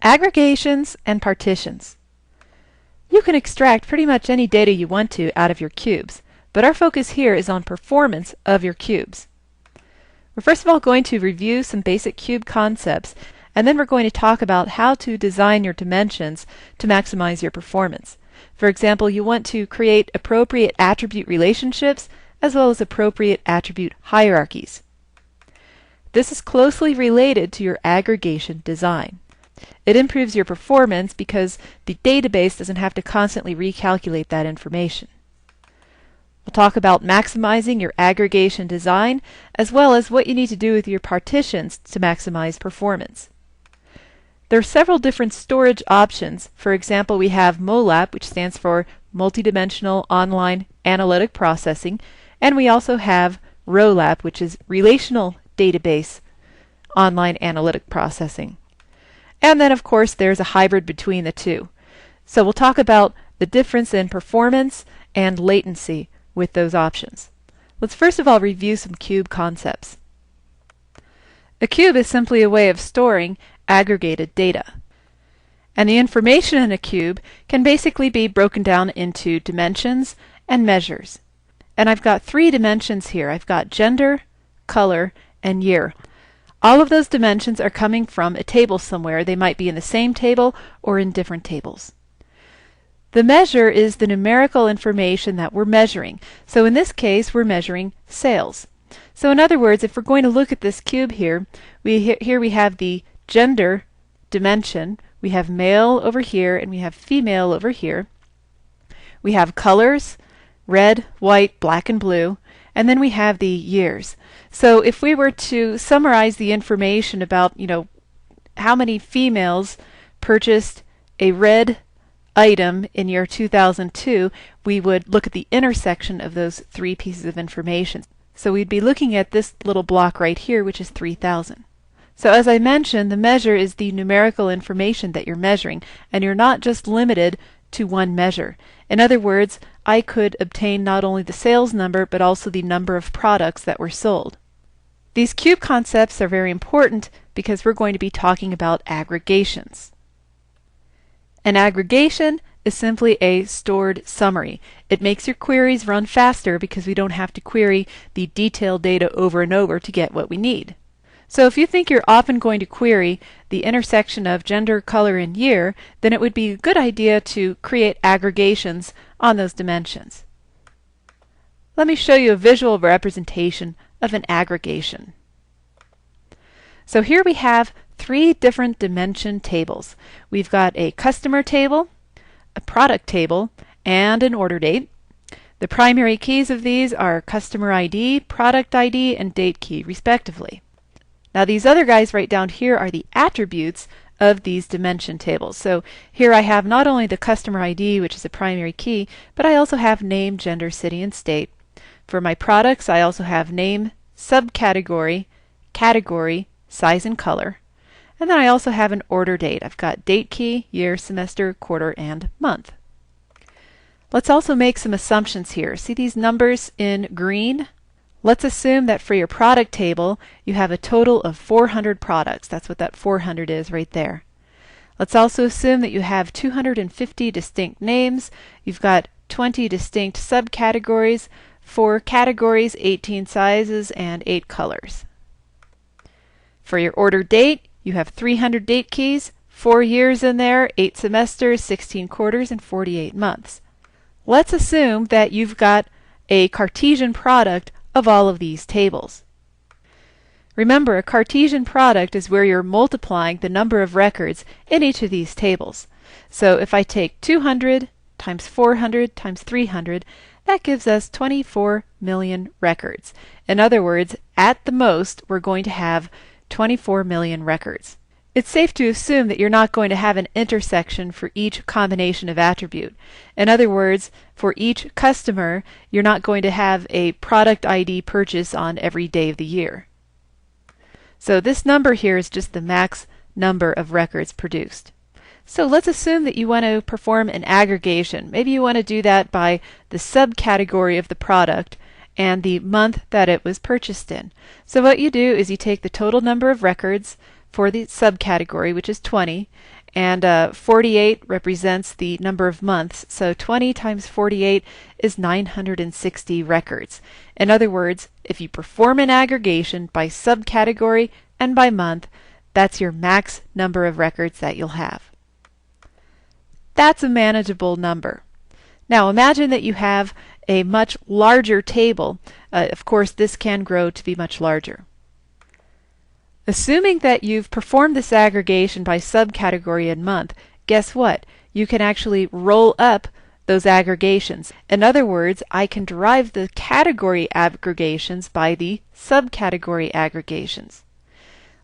Aggregations and partitions. You can extract pretty much any data you want to out of your cubes, but our focus here is on performance of your cubes. We're first of all going to review some basic cube concepts, and then we're going to talk about how to design your dimensions to maximize your performance. For example, you want to create appropriate attribute relationships as well as appropriate attribute hierarchies. This is closely related to your aggregation design. It improves your performance because the database doesn't have to constantly recalculate that information. We'll talk about maximizing your aggregation design as well as what you need to do with your partitions to maximize performance. There are several different storage options. For example, we have MOLAP, which stands for Multidimensional Online Analytic Processing, and we also have ROLAP, which is Relational Database Online Analytic Processing. And then, of course, there's a hybrid between the two. So we'll talk about the difference in performance and latency with those options. Let's first of all review some cube concepts. A cube is simply a way of storing aggregated data. And the information in a cube can basically be broken down into dimensions and measures. And I've got three dimensions here. I've got gender, color, and year. All of those dimensions are coming from a table somewhere. They might be in the same table or in different tables. The measure is the numerical information that we're measuring. So in this case, we're measuring sales. So in other words, if we're going to look at this cube here, here we have the gender dimension. We have male over here and we have female over here. We have colors, red, white, black, and blue. And then we have the years. So if we were to summarize the information about, how many females purchased a red item in year 2002, we would look at the intersection of those three pieces of information. So we'd be looking at this little block right here, which is 3,000. So as I mentioned, the measure is the numerical information that you're measuring, and you're not just limited to one measure. In other words, I could obtain not only the sales number, but also the number of products that were sold. These cube concepts are very important because we're going to be talking about aggregations. An aggregation is simply a stored summary. It makes your queries run faster because we don't have to query the detailed data over and over to get what we need. So if you think you're often going to query the intersection of gender, color, and year, then it would be a good idea to create aggregations on those dimensions. Let me show you a visual representation of an aggregation. So here we have three different dimension tables. We've got a customer table, a product table, and an order date. The primary keys of these are customer ID, product ID, and date key, respectively. Now these other guys right down here are the attributes of these dimension tables. So here I have not only the customer ID, which is a primary key, but I also have name, gender, city, and state. For my products, I also have name, subcategory, category, size, and color. And then I also have an order date. I've got date key, year, semester, quarter, and month. Let's also make some assumptions here. See these numbers in green? Let's assume that for your product table, you have a total of 400 products. That's what that 400 is right there. Let's also assume that you have 250 distinct names. You've got 20 distinct subcategories, 4 categories, 18 sizes, and 8 colors. For your order date, you have 300 date keys, 4 years in there, 8 semesters, 16 quarters, and 48 months. Let's assume that you've got a Cartesian product of all of these tables. Remember, a Cartesian product is where you're multiplying the number of records in each of these tables. So if I take 200 times 400 times 300, that gives us 24 million records. In other words, at the most, we're going to have 24 million records. It's safe to assume that you're not going to have an intersection for each combination of attribute. In other words, for each customer, you're not going to have a product ID purchase on every day of the year. So this number here is just the max number of records produced. So let's assume that you want to perform an aggregation. Maybe you want to do that by the subcategory of the product and the month that it was purchased in. So what you do is you take the total number of records for the subcategory, which is 20, and 48 represents the number of months. So 20 times 48 is 960 records. In other words, if you perform an aggregation by subcategory and by month, that's your max number of records that you'll have. That's a manageable number. Now imagine that you have a much larger table. Of course, this can grow to be much larger. Assuming that you've performed this aggregation by subcategory and month, guess what? You can actually roll up those aggregations. In other words, I can derive the category aggregations by the subcategory aggregations.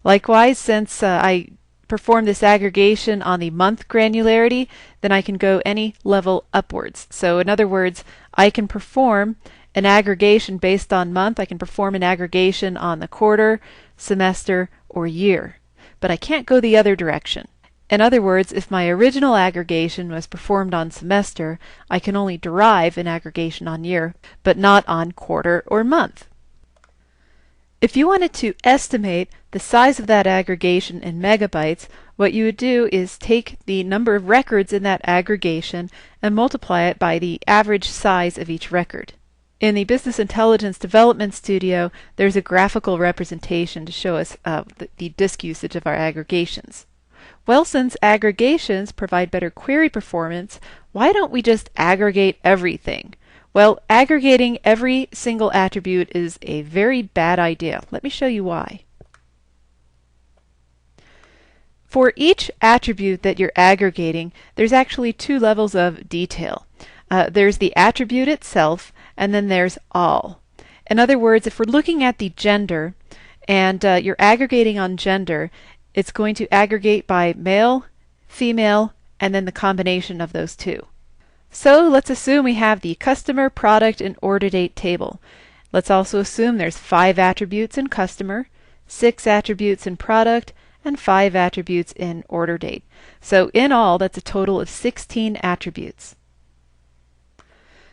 Likewise, since I perform this aggregation on the month granularity, then I can go any level upwards. So in other words, I can perform an aggregation based on month. I can perform an aggregation on the quarter, semester, or year. But I can't go the other direction. In other words, if my original aggregation was performed on semester, I can only derive an aggregation on year, but not on quarter or month. If you wanted to estimate the size of that aggregation in megabytes, what you would do is take the number of records in that aggregation and multiply it by the average size of each record. In the Business Intelligence Development Studio, there's a graphical representation to show us the disk usage of our aggregations. Well, since aggregations provide better query performance, why don't we just aggregate everything? Well, aggregating every single attribute is a very bad idea. Let me show you why. For each attribute that you're aggregating, there's actually two levels of detail. There's the attribute itself, and then there's all. In other words, if we're looking at the gender, and you're aggregating on gender, it's going to aggregate by male, female, and then the combination of those two. So let's assume we have the customer, product, and order date table. Let's also assume there's 5 attributes in customer, 6 attributes in product, and 5 attributes in order date. So in all, that's a total of 16 attributes.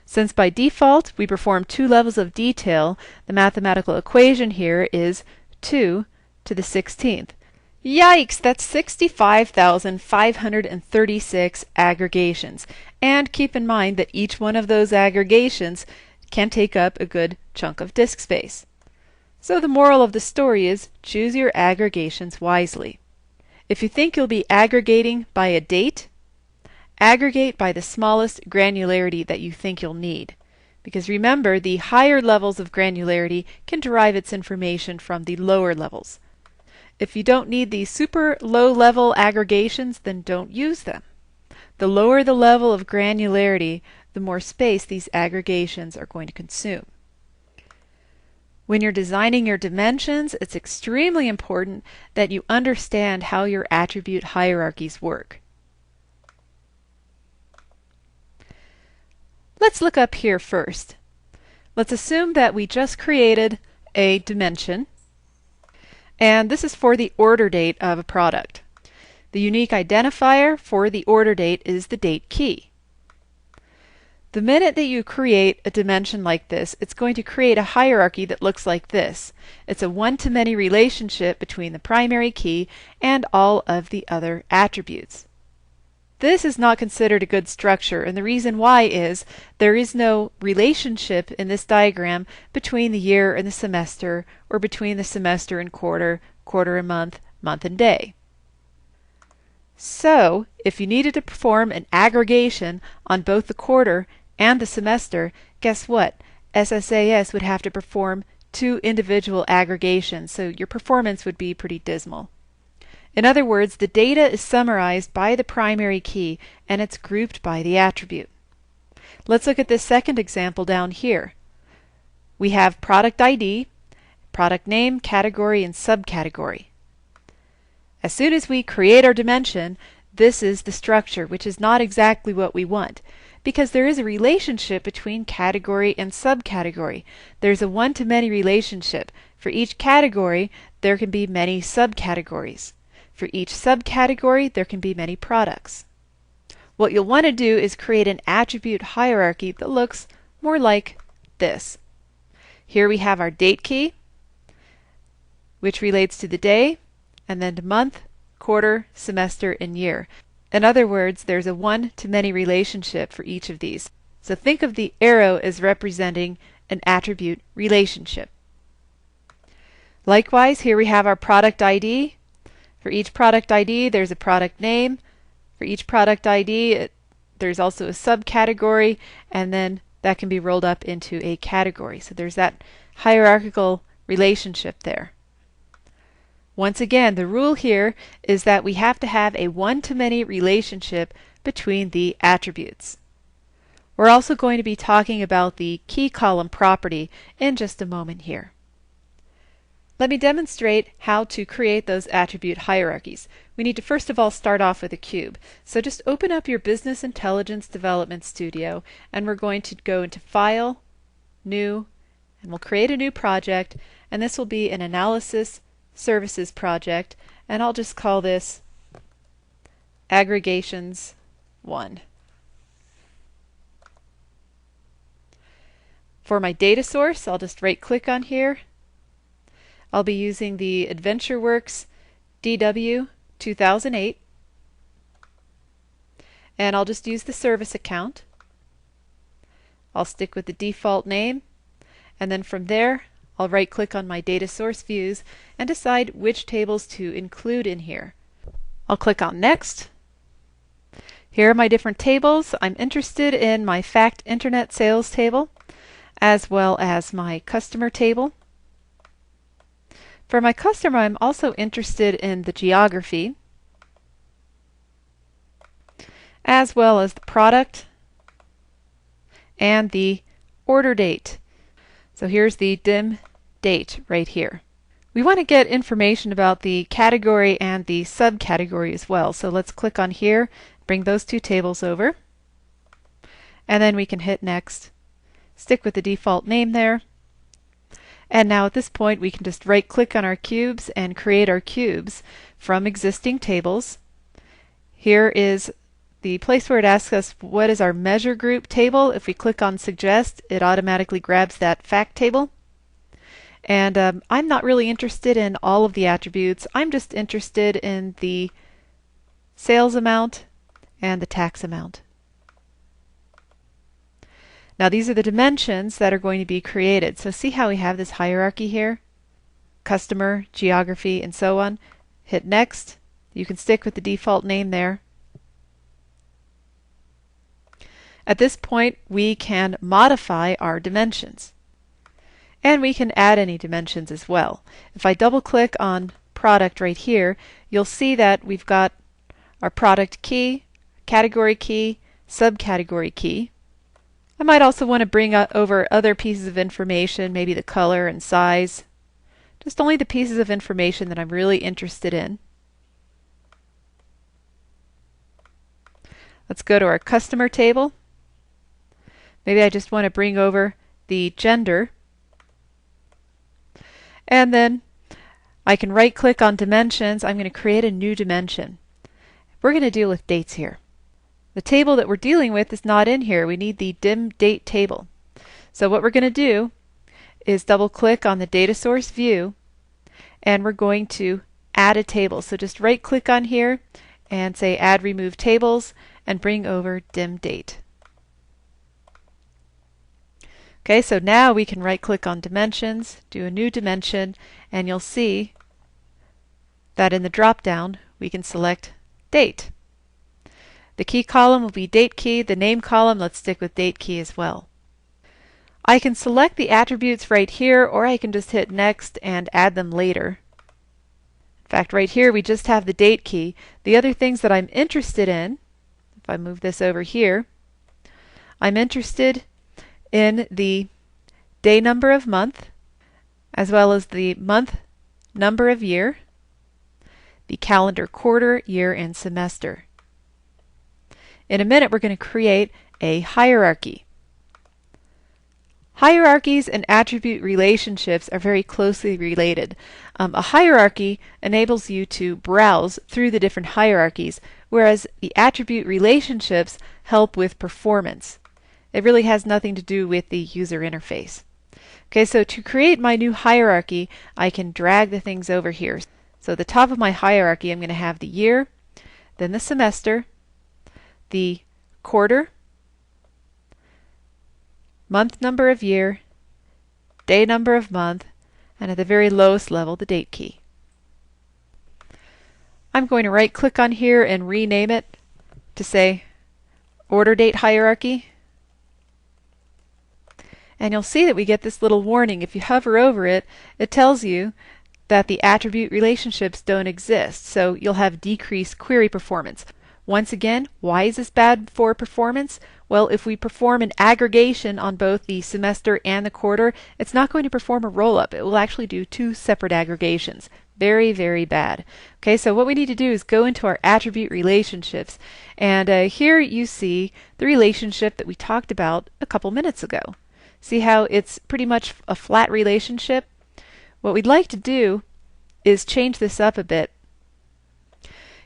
Since by default we perform 2 levels of detail, the mathematical equation here is 2 to the 16th. Yikes, that's 65,536 aggregations. And keep in mind that each one of those aggregations can take up a good chunk of disk space. So the moral of the story is choose your aggregations wisely. If you think you'll be aggregating by a date, aggregate by the smallest granularity that you think you'll need. Because remember, the higher levels of granularity can derive its information from the lower levels. If you don't need the super low-level aggregations, then don't use them. The lower the level of granularity, the more space these aggregations are going to consume. When you're designing your dimensions, it's extremely important that you understand how your attribute hierarchies work. Let's look up here first. Let's assume that we just created a dimension, and this is for the order date of a product. The unique identifier for the order date is the date key. The minute that you create a dimension like this, it's going to create a hierarchy that looks like this. It's a one-to-many relationship between the primary key and all of the other attributes. This is not considered a good structure, and the reason why is there is no relationship in this diagram between the year and the semester, or between the semester and quarter, quarter and month, month and day. So, if you needed to perform an aggregation on both the quarter and the semester, guess what? SSAS would have to perform 2 individual aggregations, so your performance would be pretty dismal. In other words, the data is summarized by the primary key, and it's grouped by the attribute. Let's look at this second example down here. We have product ID, product name, category, and subcategory. As soon as we create our dimension, this is the structure, which is not exactly what we want, because there is a relationship between category and subcategory. There's a one-to-many relationship. For each category, there can be many subcategories. For each subcategory, there can be many products. What you'll want to do is create an attribute hierarchy that looks more like this. Here we have our date key, which relates to the day, and then month, quarter, semester, and year. In other words, there's a one-to-many relationship for each of these. So think of the arrow as representing an attribute relationship. Likewise, here we have our product ID. For each product ID, there's a product name. For each product ID, there's also a subcategory, and then that can be rolled up into a category. So there's that hierarchical relationship there. Once again, the rule here is that we have to have a one-to-many relationship between the attributes. We're also going to be talking about the key column property in just a moment here. Let me demonstrate how to create those attribute hierarchies. We need to first of all start off with a cube. So just open up your Business Intelligence Development Studio, and we're going to go into File, New, and we'll create a new project, and this will be an Analysis Services project, and I'll just call this Aggregations 1. For my data source, I'll just right-click on here. I'll be using the AdventureWorks DW 2008, and I'll just use the service account. I'll stick with the default name, and then from there I'll right-click on my data source views and decide which tables to include in here. I'll click on Next. Here are my different tables. I'm interested in my Fact Internet Sales table, as well as my customer table. For my customer, I'm also interested in the geography, as well as the product and the order date. So here's the dim date right here. We want to get information about the category and the subcategory as well. So let's click on here, bring those two tables over, and then we can hit Next, stick with the default name there. And now at this point we can just right-click on our cubes and create our cubes from existing tables. Here is the place where it asks us what is our measure group table. If we click on Suggest, it automatically grabs that fact table. And I'm not really interested in all of the attributes. I'm just interested in the sales amount and the tax amount. Now these are the dimensions that are going to be created. So see how we have this hierarchy here? Customer, geography, and so on. Hit Next. You can stick with the default name there. At this point, we can modify our dimensions. And we can add any dimensions as well. If I double-click on Product right here, you'll see that we've got our product key, category key, subcategory key. I might also want to bring over other pieces of information, maybe the color and size. Just only the pieces of information that I'm really interested in. Let's go to our customer table. Maybe I just want to bring over the gender. And then I can right-click on dimensions. I'm going to create a new dimension. We're going to deal with dates here. The table that we're dealing with is not in here. We need the dim date table. So what we're going to do is double-click on the data source view, and we're going to add a table. So just right-click on here and say Add Remove Tables and bring over dim date. Okay, so now we can right-click on Dimensions, do a new dimension, and you'll see that in the drop-down we can select Date. The key column will be Date Key. The name column, let's stick with Date Key as well. I can select the attributes right here, or I can just hit Next and add them later. In fact, right here we just have the Date Key. The other things that I'm interested in, if I move this over here, I'm interested in the day number of month, as well as the month number of year, the calendar quarter, year, and semester. In a minute, we're going to create a hierarchy. Hierarchies and attribute relationships are very closely related. A hierarchy enables you to browse through the different hierarchies, whereas the attribute relationships help with performance. It really has nothing to do with the user interface. Okay, so to create my new hierarchy, I can drag the things over here. So at the top of my hierarchy, I'm going to have the year, then the semester, the quarter, month number of year, day number of month, and at the very lowest level, the date key. I'm going to right click on here and rename it to say order date hierarchy. And you'll see that we get this little warning. If you hover over it, it tells you that the attribute relationships don't exist, so you'll have decreased query performance. Once again, why is this bad for performance? Well, if we perform an aggregation on both the semester and the quarter, it's not going to perform a roll-up. It will actually do two separate aggregations. Very, very bad. Okay, so what we need to do is go into our attribute relationships, and here you see the relationship that we talked about a couple minutes ago. See how it's pretty much a flat relationship? What we'd like to do is change this up a bit.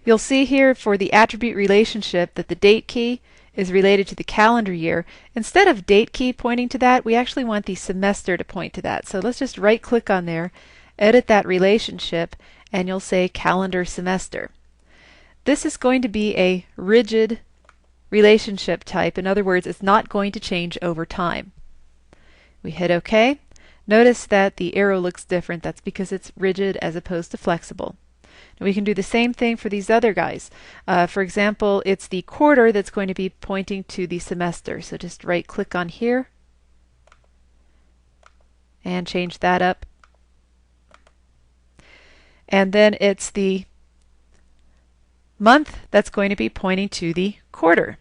You'll see here for the attribute relationship that the date key is related to the calendar year. Instead of date key pointing to that, we actually want the semester to point to that. So let's just right click on there, edit that relationship, and you'll say calendar semester. This is going to be a rigid relationship type. In other words, it's not going to change over time. We hit OK. Notice that the arrow looks different. That's because it's rigid as opposed to flexible. Now we can do the same thing for these other guys. For example, it's the quarter that's going to be pointing to the semester. So just right click on here and change that up. And then it's the month that's going to be pointing to the quarter.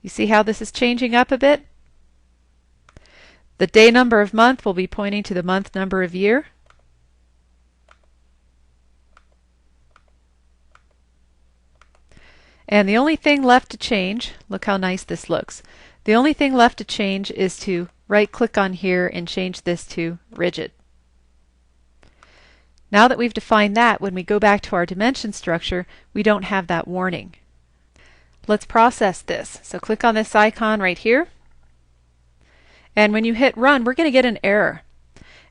You see how this is changing up a bit? The day number of month will be pointing to the month number of year. And the only thing left to change, look how nice this looks. The only thing left to change is to right click on here and change this to rigid. Now that we've defined that, when we go back to our dimension structure, we don't have that warning. Let's process this. So click on this icon right here. And when you hit run, we're going to get an error.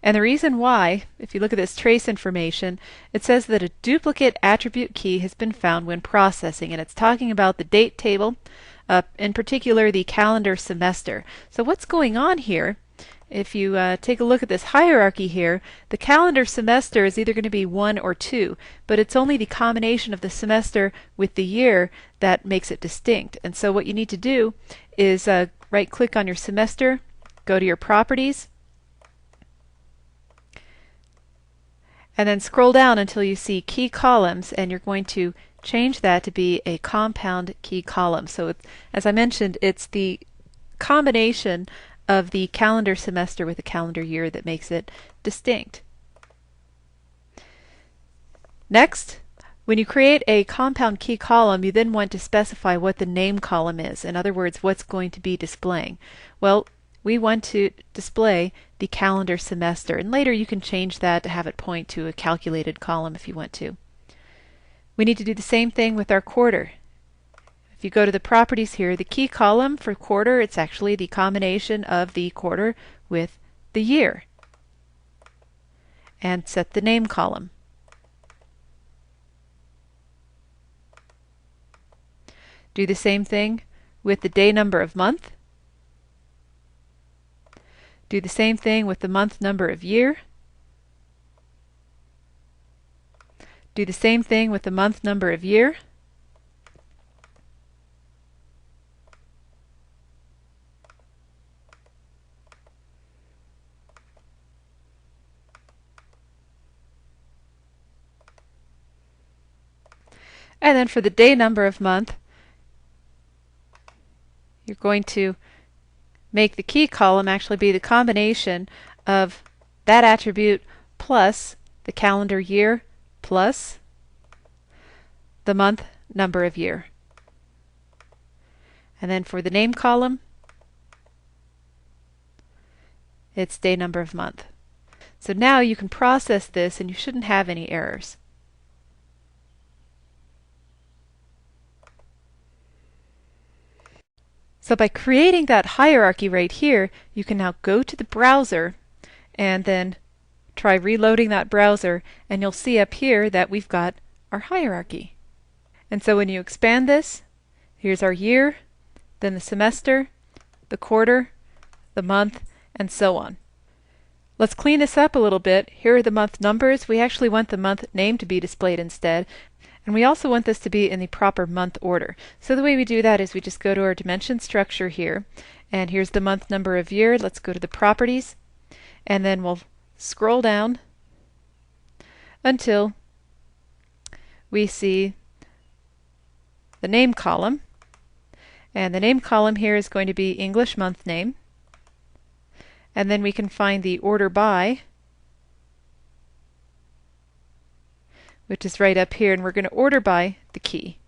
And the reason why, if you look at this trace information, it says that a duplicate attribute key has been found when processing. And it's talking about the date table, in particular the calendar semester. So what's going on here? If you take a look at this hierarchy here, the calendar semester is either going to be 1 or 2, but it's only the combination of the semester with the year that makes it distinct. And so what you need to do is right click on your semester, go to your properties, and then scroll down until you see key columns, and you're going to change that to be a compound key column. So as I mentioned, it's the combination of the calendar semester with the calendar year that makes it distinct. Next, when you create a compound key column, you then want to specify what the name column is. In other words, what's going to be displaying. Well, we want to display the calendar semester, and later you can change that to have it point to a calculated column if you want to. We need to do the same thing with our quarter. If you go to the properties here, the key column for quarter, it's actually the combination of the quarter with the year. And set the name column. Do the same thing with the day number of month. Do the same thing with the month number of year. Do the same thing with the month number of year. And then for the day number of month, you're going to make the key column actually be the combination of that attribute plus the calendar year plus the month number of year. And then for the name column, it's day number of month. So now you can process this and you shouldn't have any errors. So by creating that hierarchy right here, you can now go to the browser and then try reloading that browser, and you'll see up here that we've got our hierarchy. And so when you expand this, here's our year, then the semester, the quarter, the month, and so on. Let's clean this up a little bit. Here are the month numbers. We actually want the month name to be displayed instead. And we also want this to be in the proper month order. So the way we do that is we just go to our dimension structure here, and here's the month number of year. Let's go to the properties, and then we'll scroll down until we see the name column. And the name column here is going to be English month name. And then we can find the order by, which is right up here, and we're going to order by the key.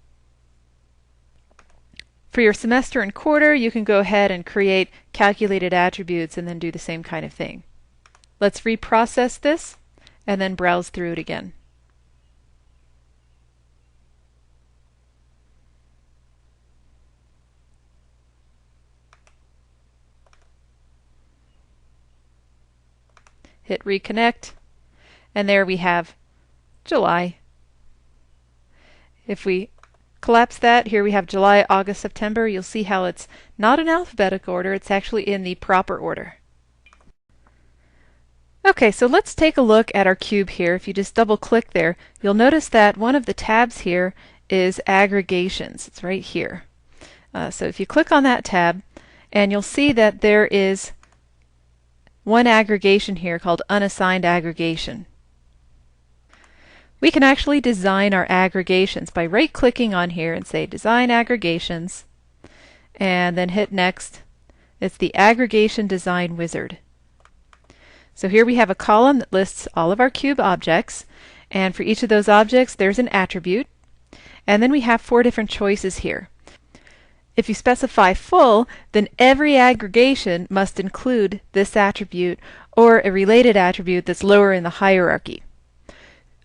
For your semester and quarter, you can go ahead and create calculated attributes and then do the same kind of thing. Let's reprocess this and then browse through it again. Hit reconnect, and there we have July. If we collapse that, here we have July, August, September. You'll see how it's not in alphabetical order, it's actually in the proper order. Okay, so let's take a look at our cube here. If you just double click there, you'll notice that one of the tabs here is aggregations. It's right here. So if you click on that tab, and you'll see that there is one aggregation here called unassigned aggregation. We can actually design our aggregations by right-clicking on here and say Design Aggregations, and then hit Next. It's the Aggregation Design Wizard. So here we have a column that lists all of our cube objects, and for each of those objects there's an attribute, and then we have 4 different choices here. If you specify full, then every aggregation must include this attribute or a related attribute that's lower in the hierarchy.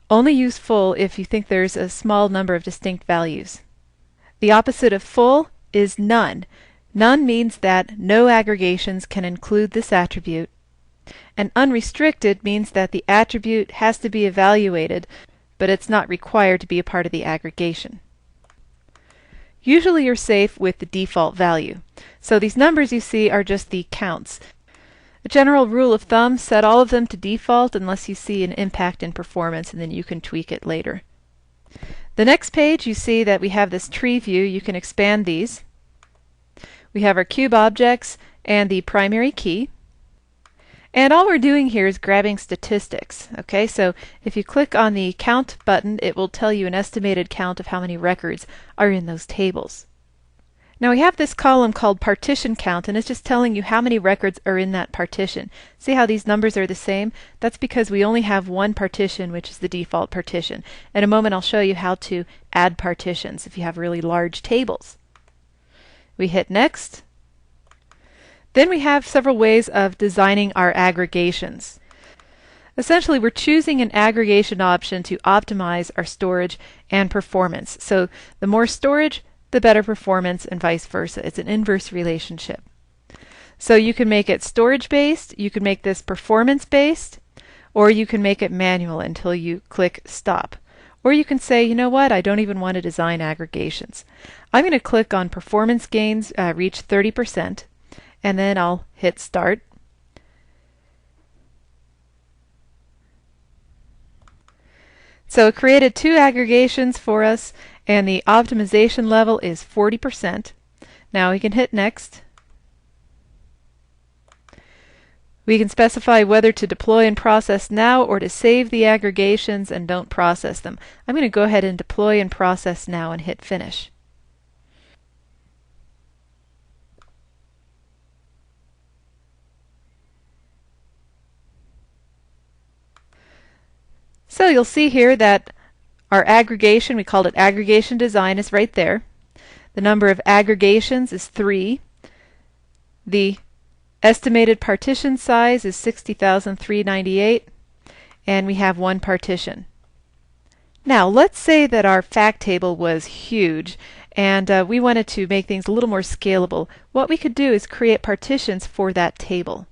Only use full if you think there's a small number of distinct values. The opposite of full is none. None means that no aggregations can include this attribute. And unrestricted means that the attribute has to be evaluated, but it's not required to be a part of the aggregation. Usually you're safe with the default value. So these numbers you see are just the counts. A general rule of thumb, set all of them to default unless you see an impact in performance, and then you can tweak it later. The next page you see that we have this tree view. You can expand these. We have our cube objects and the primary key. And all we're doing here is grabbing statistics. Okay, so if you click on the count button, it will tell you an estimated count of how many records are in those tables. Now we have this column called partition count, and it's just telling you how many records are in that partition. See how these numbers are the same? That's because we only have one partition, which is the default partition. In a moment I'll show you how to add partitions if you have really large tables. We hit Next. Then we have several ways of designing our aggregations. Essentially, we're choosing an aggregation option to optimize our storage and performance. So the more storage, the better performance, and vice versa. It's an inverse relationship. So you can make it storage-based, you can make this performance-based, or you can make it manual until you click Stop. Or you can say, you know what, I don't even want to design aggregations. I'm going to click on Performance Gains Reach 30%. And then I'll hit Start. So it created 2 aggregations for us, and the optimization level is 40%. Now we can hit Next. We can specify whether to deploy and process now or to save the aggregations and don't process them. I'm going to go ahead and deploy and process now and hit Finish. So you'll see here that our aggregation, we called it aggregation design, is right there. The number of aggregations is 3. The estimated partition size is 60,398, and we have 1 partition. Now let's say that our fact table was huge and we wanted to make things a little more scalable. What we could do is create partitions for that table.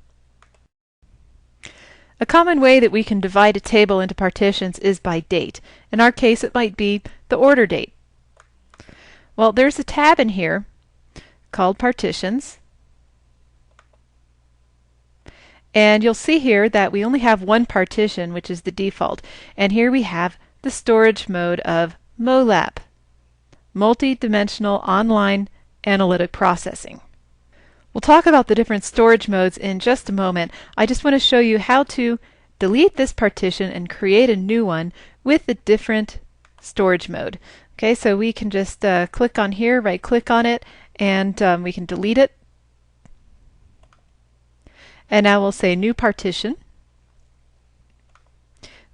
A common way that we can divide a table into partitions is by date. In our case, it might be the order date. Well, there's a tab in here called Partitions. And you'll see here that we only have one partition, which is the default. And here we have the storage mode of MOLAP, Multi-Dimensional Online Analytic Processing. We'll talk about the different storage modes in just a moment. I just want to show you how to delete this partition and create a new one with a different storage mode. Okay, so we can just click on here, right click on it, and we can delete it. And now we'll say New Partition.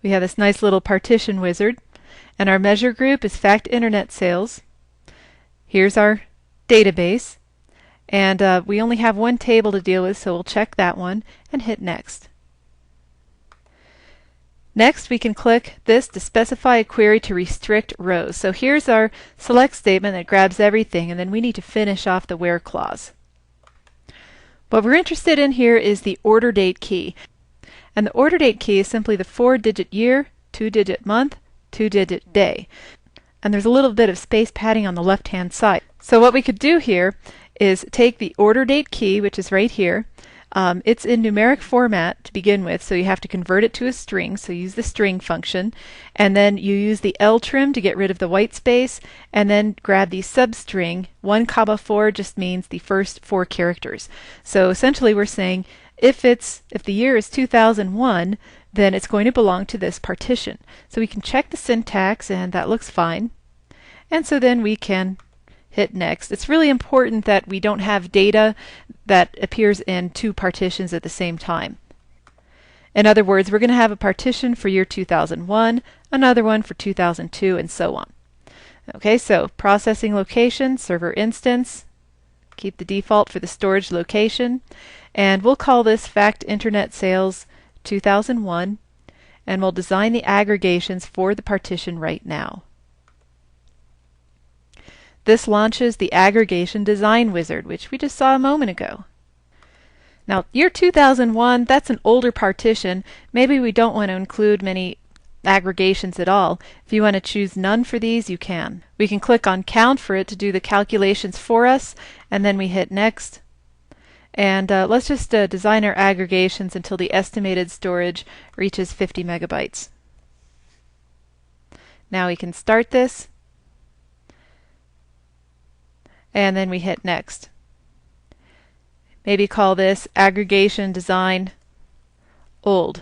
We have this nice little partition wizard, and our measure group is Fact Internet Sales. Here's our database. And we only have one table to deal with, so we'll check that one and hit Next. Next, we can click this to specify a query to restrict rows. So here's our select statement that grabs everything, and then we need to finish off the where clause. What we're interested in here is the order date key. And the order date key is simply the 4-digit year, 2-digit month, 2-digit day. And there's a little bit of space padding on the left-hand side. So what we could do here is take the order date key, which is right here. It's in numeric format to begin with, so you have to convert it to a string, so use the string function, and then you use the L trim to get rid of the white space, and then grab the substring. 1, 4 just means the first 4 characters. So essentially we're saying if the year is 2001, then it's going to belong to this partition. So we can check the syntax, and that looks fine. And so then we can hit Next. It's really important that we don't have data that appears in 2 partitions at the same time. In other words, we're going to have a partition for year 2001, another one for 2002, and so on. Okay, so processing location, server instance, keep the default for the storage location, and we'll call this Fact Internet Sales 2001, and we'll design the aggregations for the partition right now. This launches the aggregation design wizard, which we just saw a moment ago. Now, year 2001, that's an older partition. Maybe we don't want to include many aggregations at all. If you want to choose none for these, you can. We can click on Count for it to do the calculations for us, and then we hit Next. And let's just design our aggregations until the estimated storage reaches 50 megabytes. Now we can start this. And then we hit Next. Maybe call this Aggregation Design Old.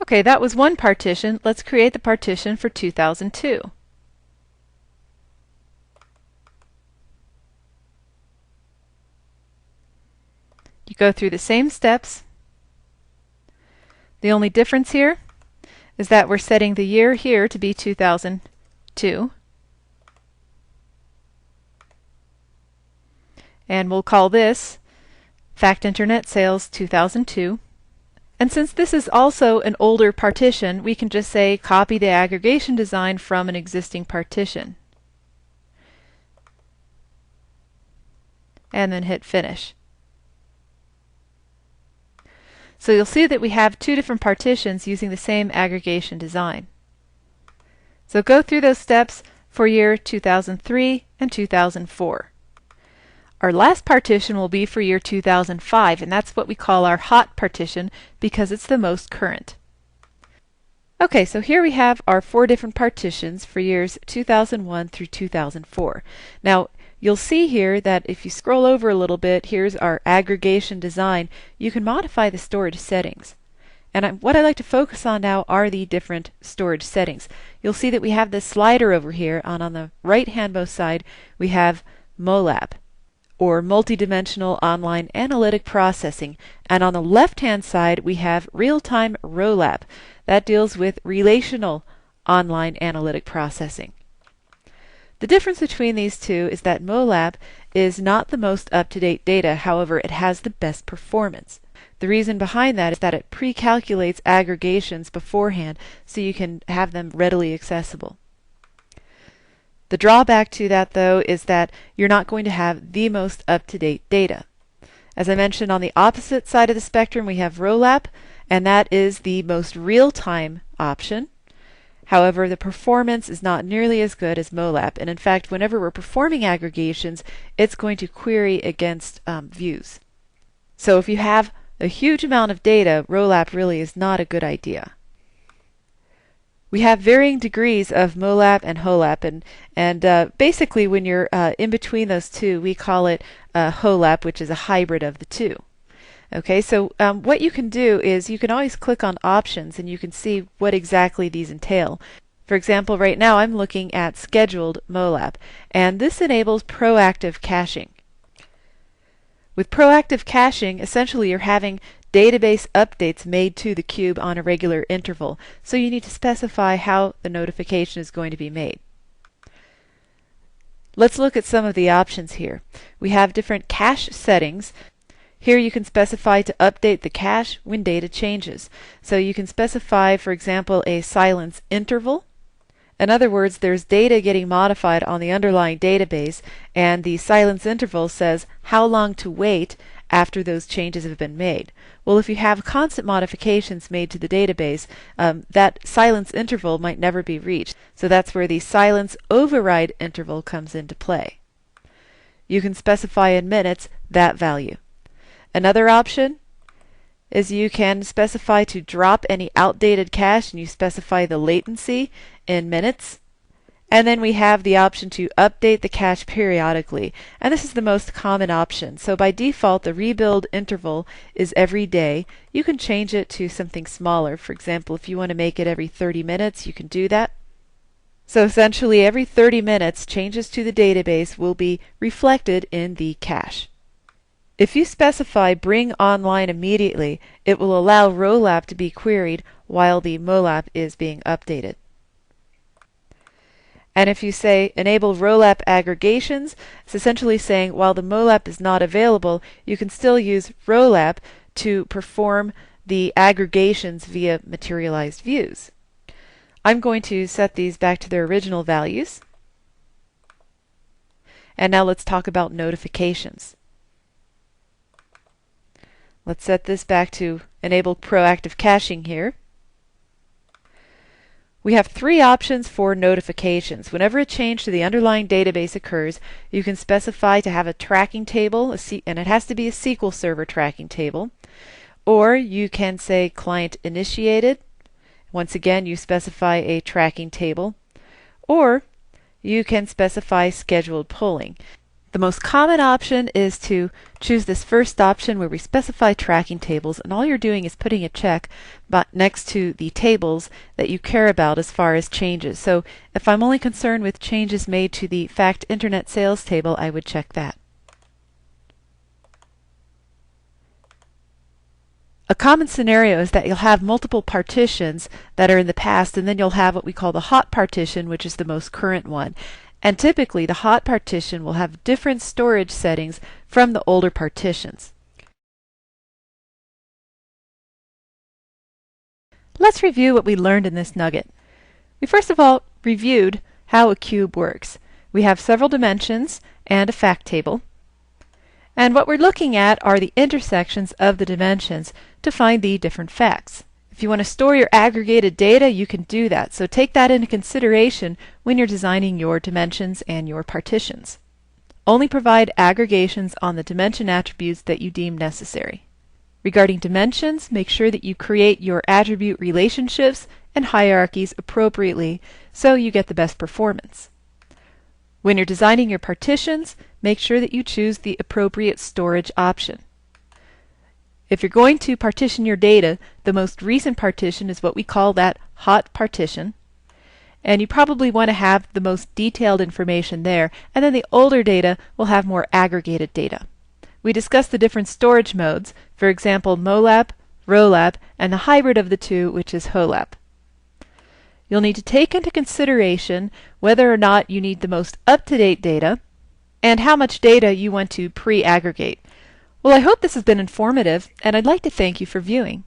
Okay, that was one partition. Let's create the partition for 2002. You go through the same steps. The only difference here is that we're setting the year here to be 2002. And we'll call this Fact Internet Sales 2002. And since this is also an older partition, we can just say copy the aggregation design from an existing partition. And then hit Finish. So you'll see that we have 2 different partitions using the same aggregation design. So go through those steps for year 2003 and 2004. Our last partition will be for year 2005, and that's what we call our hot partition because it's the most current. Okay, so here we have our 4 different partitions for years 2001 through 2004. Now, you'll see here that if you scroll over a little bit, here's our aggregation design. You can modify the storage settings. And what I'd like to focus on now are the different storage settings. You'll see that we have this slider over here, and on the right-handmost side we have MOLAP, or Multidimensional Online Analytic Processing. And on the left-hand side we have Real-Time ROLAP. That deals with Relational Online Analytic Processing. The difference between these two is that MOLAP is not the most up-to-date data, however it has the best performance. The reason behind that is that it pre-calculates aggregations beforehand so you can have them readily accessible. The drawback to that, though, is that you're not going to have the most up-to-date data. As I mentioned, on the opposite side of the spectrum we have ROLAP, and that is the most real-time option. However, the performance is not nearly as good as MOLAP, and in fact, whenever we're performing aggregations, it's going to query against views. So if you have a huge amount of data, ROLAP really is not a good idea. We have varying degrees of MOLAP and HOLAP, and basically when you're in between those two, we call it HOLAP, which is a hybrid of the two. Okay, so what you can do is you can always click on options and you can see what exactly these entail. For example, right now I'm looking at scheduled MOLAP, and this enables proactive caching. With proactive caching, essentially you're having database updates made to the cube on a regular interval, so you need to specify how the notification is going to be made. Let's look at some of the options here. We have different cache settings. Here you can specify to update the cache when data changes. So you can specify, for example, a silence interval. In other words, there's data getting modified on the underlying database, and the silence interval says how long to wait after those changes have been made. Well, if you have constant modifications made to the database, that silence interval might never be reached. So that's where the silence override interval comes into play. You can specify in minutes that value. Another option is you can specify to drop any outdated cache, and you specify the latency in minutes. And then we have the option to update the cache periodically, and this is the most common option. So by default, the rebuild interval is every day. You can change it to something smaller. For example, if you want to make it every 30 minutes, you can do that. So essentially, every 30 minutes, changes to the database will be reflected in the cache. If you specify bring online immediately, it will allow ROLAP to be queried while the MOLAP is being updated. And if you say enable ROLAP aggregations, it's essentially saying while the MOLAP is not available, you can still use ROLAP to perform the aggregations via materialized views. I'm going to set these back to their original values. And now let's talk about notifications. Let's set this back to enable proactive caching here. We have three options for notifications. Whenever a change to the underlying database occurs, you can specify to have a tracking table, and it has to be a SQL Server tracking table. Or you can say client initiated. Once again, you specify a tracking table. Or you can specify scheduled polling. The most common option is to choose this first option where we specify tracking tables, and all you're doing is putting a check next to the tables that you care about as far as changes. So if I'm only concerned with changes made to the fact internet sales table, I would check that. A common scenario is that you'll have multiple partitions that are in the past, and then you'll have what we call the hot partition, which is the most current one. And typically, the hot partition will have different storage settings from the older partitions. Let's review what we learned in this nugget. We first of all reviewed how a cube works. We have several dimensions and a fact table. And what we're looking at are the intersections of the dimensions to find the different facts. If you want to store your aggregated data, you can do that. So take that into consideration when you're designing your dimensions and your partitions. Only provide aggregations on the dimension attributes that you deem necessary. Regarding dimensions, make sure that you create your attribute relationships and hierarchies appropriately so you get the best performance. When you're designing your partitions, make sure that you choose the appropriate storage option. If you're going to partition your data, the most recent partition is what we call that hot partition. And you probably want to have the most detailed information there, and then the older data will have more aggregated data. We discussed the different storage modes, for example, MOLAP, ROLAP, and the hybrid of the two, which is HOLAP. You'll need to take into consideration whether or not you need the most up-to-date data and how much data you want to pre-aggregate. Well, I hope this has been informative, and I'd like to thank you for viewing.